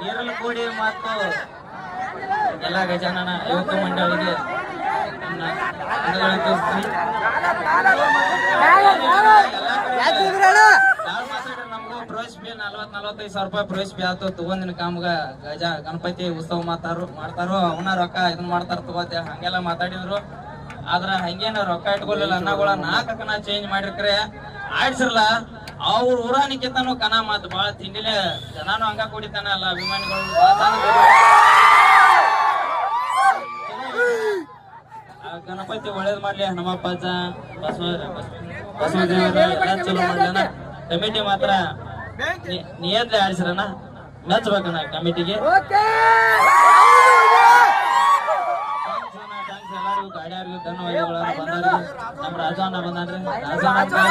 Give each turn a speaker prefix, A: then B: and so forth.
A: ನೀರಲು ಕೂಡಿ ಮತ್ತು ಎಲ್ಲ ಗಜಾನನ ಯುವಕ ಮಂಡಳಿಗೆ ನಮಗೂ ಪ್ರವೇಶ ಬಿ 40-45 ರೂಪಾಯಿ ಪ್ರವೇಶ ಬಿ ಆತು ತಗೊಂದಿನ ಕಾಮ್ಗ ಗಜ ಗಣಪತಿ ಉತ್ಸವ ಮಾಡ್ತಾರೋ ಅವನ ರೊಕ್ಕ ಇದನ್ ಮಾಡ್ತಾರ ತಗೋತೆ ಹಂಗೆಲ್ಲ ಮಾತಾಡಿದ್ರು. ಆದ್ರ ಹಂಗೇನ ರೊಕ್ಕ ಇಟ್ಕೊಲಿಲ್ಲ ಅನ್ನಗಳ 4 ಕಣ ಚೇಂಜ್ ಮಾಡಿರ್ಕ್ರೆ ಆಡ್ಸಿರ್ಲ ಅವ್ರ ಊರಾನಿಕೆತನು ಕನ ಮಾತು ಬಾಳ ತಿಂಡಿಲೆ ಜನಾನು ಹಂಗ ಕುಡಿತಾನ ಅಲ್ಲ ಅಭಿಮಾನಿಗಳು ಗಣಪತಿ ಒಳ್ಳೇದ್ ಮಾಡ್ಲಿ ನಮ್ಮಪ್ಪ ಬಸವದೇವರ ಚಲೋ ಮಾಡ್ಲನ. ಕಮಿಟಿ ಮಾತ್ರ ನಿಯತ್ಲೆ ಆಡಿಸ್ರನ ಮೆಚ್ಚಬೇಕಣ್ಣ ಕಮಿಟಿಗೆ. ಎಲ್ಲರಿಗೂ ಗಾಡಿಯವ್ರಿಗೂ ಧನ್ಯವಾದಗಳು. ಬಂದವ್ರಿಗೆ ನಮ್ಮ ರಾಜಣ್ಣ ಬಂದಾನ್ರಿ. ರಾಜಣ್ಣ